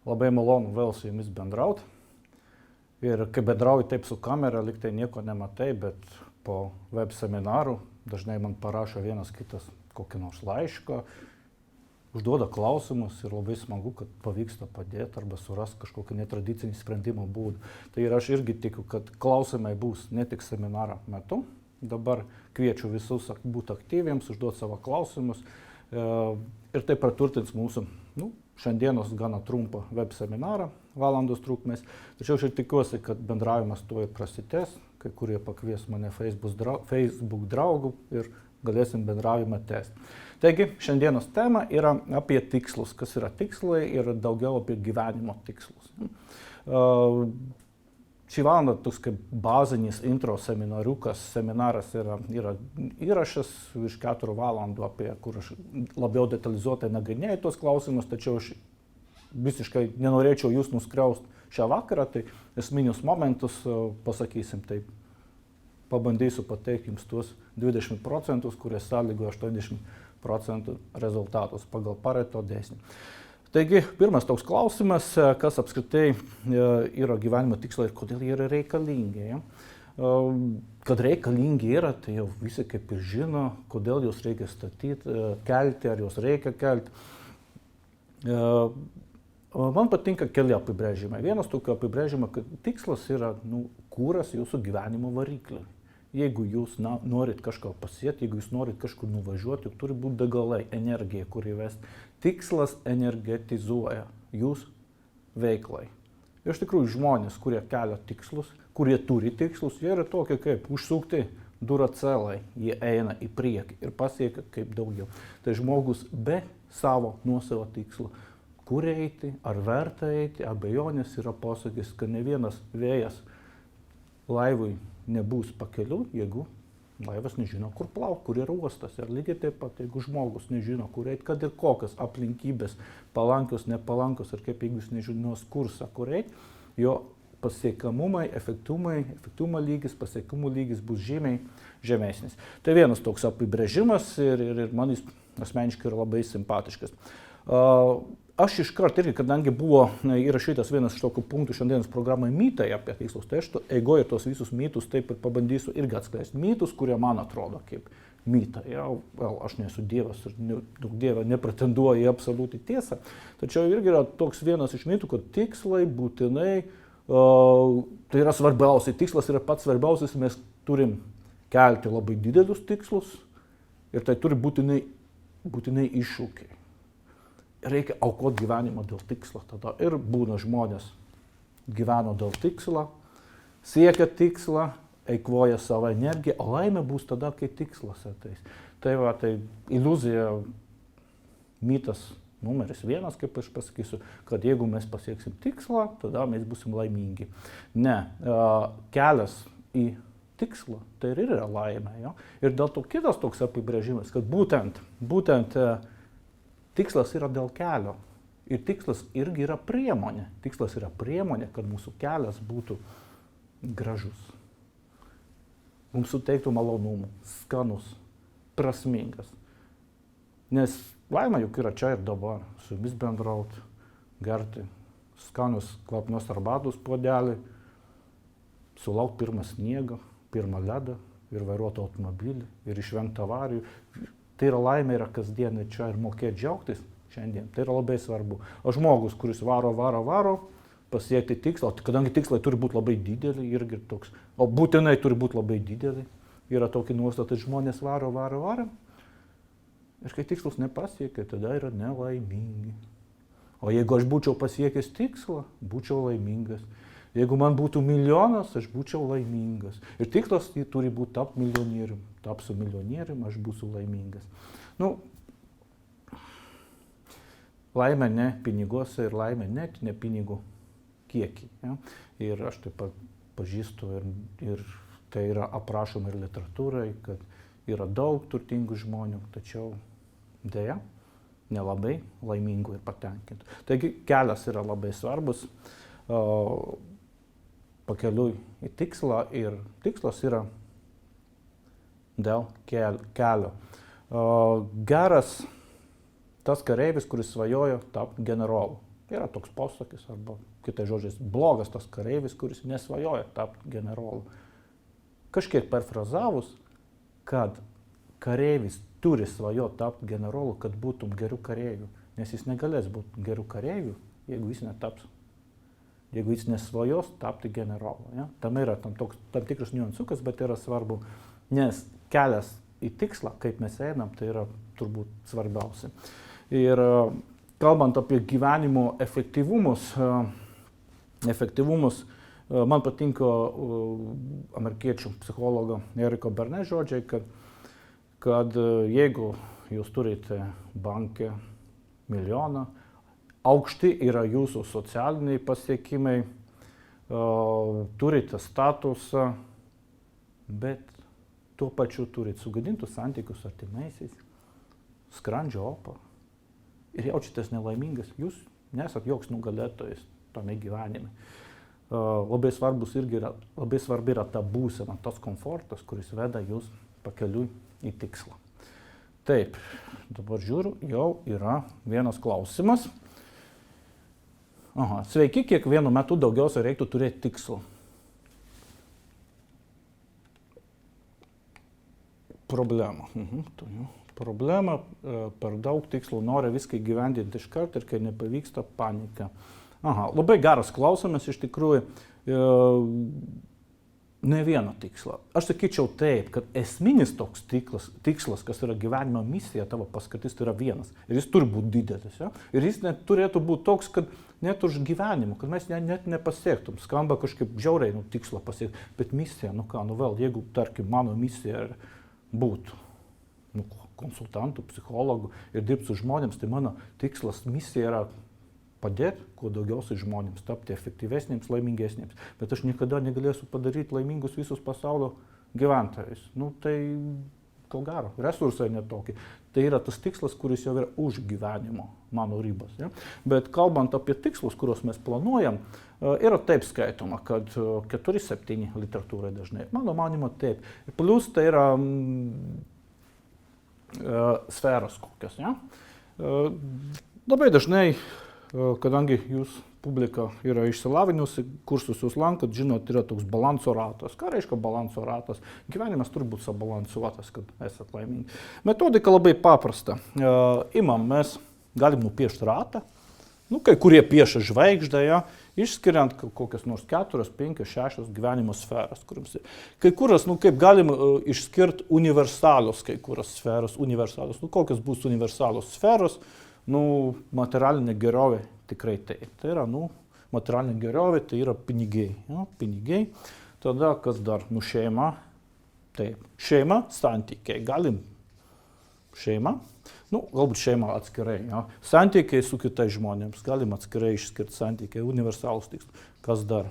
Labai malonu vėl su jumis bendrauti. Ir kai bendrauji taip su kamera, lyg tai nieko nematai, bet po web seminarų dažnai man parašo vienas kitas kokį nors laišką, užduoda klausimus ir labai smagu, kad pavyksta padėti arba surasti kažkokį netradicinį sprendimo būdą. Tai ir aš irgi tikiu, kad klausimai bus ne tik seminaro metu. Dabar kviečiu visus būti aktyviems, užduoti savo klausimus ir tai praturtins mūsų šiandienos gana trumpą web seminarą, valandos trukmės. Tačiau aš ir tikiuosi, kad bendravimas tuo ir prasitęs, kai kurie pakvies mane Facebook draugų ir galėsim bendravimą tęsti. Taigi, šiandienos tema yra apie tikslus, kas yra tikslai ir daugiau apie gyvenimo tikslus. Šį valandą toks kaip bazinis intro seminariukas, seminaras yra įrašas virš 4 valandų, apie kur aš labiau detalizuotai nagrinėju tuos klausimus, tačiau aš visiškai nenorėčiau jūs nuskriausti šią vakarą, tai esminius momentus pasakysim taip. Pabandysiu pateikti jums tuos 20%, kurie sąlygoja 80% rezultatus pagal Pareto dėsnį. Taigi, pirmas toks klausimas, kas apskritai yra gyvenimo tikslai ir kodėl jie yra reikalingi. Kad reikalingi yra, tai jau visi kaip ir žino, kodėl juos reikia statyti, kelti, ar juos reikia kelti. Man patinka keli apibrėžimai. Vienas tokio apibrėžimo, kad tikslas yra kūras jūsų gyvenimo varikliui. Jeigu jūs norit kažką pasiekti, jeigu jūs norit kažkur nuvažiuoti, juk turi būti degalai, energija, kuri vesti. Tikslas energetizuoja jūs veiklai. Ir iš tikrųjų žmonės, kurie kelia tikslus, kurie turi tikslus, jie yra tokie kaip užsukti duracelai, jie eina į priekį ir pasiekia kaip daugiau. Tai žmogus be savo nuosavo tikslo, kur eiti, ar verta eiti, abejonės yra posakis, kad ne vienas vėjas laivui nebus pakeliu, jeigu laivas nežino, kur plaukti, kur yra uostas. Ir lygiai taip pat, jeigu žmogus nežino, kur eiti, kad ir kokios aplinkybės, palankios, nepalankios, ir kaip jeigu jis nežinos kursą, kur eiti, jo pasiekamumai, efektyvumo lygis, pasiekimų lygis bus žymiai žemesnis. Tai vienas toks apibrėžimas ir man jis asmeniškai yra labai simpatiškas. Aš iškart irgi, kadangi buvo įrašytas vienas iš tokių punktų šiandienos programai mitai apie tikslus, tai aš eigoje tos visus mitus taip ir pabandysiu irgi atskleisti. Mitus, kurie man atrodo kaip mitai. Aš nesu Dievas ir daug Dievą nepretenduoju į absoliutų tiesą. Tačiau irgi yra toks vienas iš mitų, kad tikslai būtinai, tai yra svarbiausiai. Tikslas yra pats svarbiausias, mes turim kelti labai didelius tikslus ir tai turi būtinai iššūkiai. Reikia aukoti gyvenimą dėl tikslo tada. Ir būna žmonės gyveno dėl tikslo, siekia tikslą, eikvoja savo energiją, o laimė bus tada, kai tikslas ateis. Tai iliuzija, mitas numeris 1, kaip aš pasakysiu, kad jeigu mes pasieksim tikslą, tada mes būsim laimingi. Ne, kelias į tikslą, tai ir yra laimė. Jo? Ir dėl to kitas toks apibrėžimas, kad būtent tikslas yra dėl kelio ir tikslas irgi yra priemonė. Tikslas yra priemonė, kad mūsų kelias būtų gražus. Mums suteiktų malonumų, skanus, prasmingas. Nes laimė juk yra čia ir dabar, su jumis bendrauti, gerti skanus kvapnios arbatos puodelį, sulaukti pirmą sniegą, pirmą ledą ir vairuoti automobilį ir išvengti avarijų. Tai yra laimė, yra kasdienai čia ir mokėti džiaugtis šiandien. Tai yra labai svarbu. O žmogus, kuris varo, pasiekti tikslą, kadangi tikslai turi būti labai dideli, irgi toks, o būtinai turi būti labai dideli, yra tokia nuostata, žmonės varo. Ir kai tikslus nepasiekia, tada yra nelaimingi. O jeigu aš būčiau pasiekęs tikslą, būčiau laimingas. Jeigu man būtų milijonas, aš būčiau laimingas. Ir tikslas turi būti tapti milijonierium. Tapsiu milijonierium, aš būsiu laimingas. Laimė ne piniguose ir laimė net ne pinigų kiekį. Ja? Ir aš taip pat pažįstu ir tai yra aprašoma ir literatūrai, kad yra daug turtingų žmonių, tačiau deja nelabai laimingų ir patenkintų. Taigi kelias yra labai svarbus. Pakeliui į tikslą ir tikslas yra dėl kelio. Geras tas kareivis, kuris svajojo tapti generolu. Yra toks posakis, arba kitais žodžiais, blogas tas kareivis, kuris nesvajoja tapti generolu. Kažkiek perfrazavus, kad kareivis turi svajoti tapti generolu, kad būtum gerų kareivių, nes jis negalės būti gerų kareivių, jeigu jis netaps. Jeigu jis nesvajos tapti generolu. Ja? Tam yra tam tikras niuansukas, bet yra svarbu, nes kelias į tikslą, kaip mes einam, tai yra turbūt svarbiausia. Ir kalbant apie gyvenimo efektyvumus, man patinka amerikiečių psichologo Eriko Berne žodžiai, kad jeigu jūs turite banke milijoną, aukšti yra jūsų socialiniai pasiekimai, turite statusą, bet tuo pačiu turite sugadintus santykius artimaisiais, skrandžio opą ir jaučiatės nelaimingas, jūs nesat joks nugalėtojas tame gyvenime. Labai svarbi yra ta būsena, tas komfortas, kuris veda jūs pakeliui į tikslą. Taip, dabar žiūriu, jau yra vienas klausimas. Sveiki, kiekvienu metu daugiausia reiktų turėti tikslą. Problema. Problema, per daug tikslų nori viską įgyvendinti iš karto ir kai nepavyksta, panika. Labai geras klausimas, iš tikrųjų, ne vieną tikslą. Aš sakyčiau taip, kad esminis toks tikslas, kas yra gyvenimo misija, tavo paskirtis, tai yra vienas. Ir jis turi būti didelis. Ja? Ir jis net turėtų būti toks, kad net už gyvenimą, kad mes net nepasiektum. Skamba kažkaip žiauriai, tikslą pasiekti. Bet misija, jeigu, tarkim, mano misija būtų konsultantų, psichologų ir dirbti su žmonėms, tai mano tikslas, misija yra padėti kuo daugiausiai žmonėms, tapti efektyvesniems, laimingesniems. Bet aš niekada negalėsiu padaryti laimingus visus pasaulio gyventojus. Tai ko gero, resursai netokie. Tai yra tas tikslas, kuris jau yra už gyvenimo mano ribas. Ja? Bet kalbant apie tikslus, kuriuos mes planuojam, yra taip skaitoma, kad 4-7 literatūrai dažnai. Mano manimo taip. Plus tai yra sferos kokios. Ja? Labai dažnai, kadangi jūs publika yra išsilavinusi, kursus jūs lankot, žinot, yra toks balanso ratas. Ką reiškia balanso ratas? Gyvenimas turi būti subalansuotas, kad esat laimingi. Metodika labai paprasta. Mes galim nupiešti ratą, kai kurie piešia žvaigždę, ja, išskiriant kokias nors 4, 5, 6 gyvenimo sferas. Kai kurios, kaip galim išskirti universalios kai kurios sferos, universalios. Kokios bus universalios sferos? Materialinė gerovė tikrai taip. Tai yra, materialinė gerovė, tai yra pinigai. Ja, pinigai. Tada, kas dar? Šeima. Taip. Šeima, santykiai. Galim šeima. Galbūt šeima atskirai. Ja. Santykiai su kitais žmonėms. Galim atskirai išskirti santykiai. Universalus tikslas. Kas dar?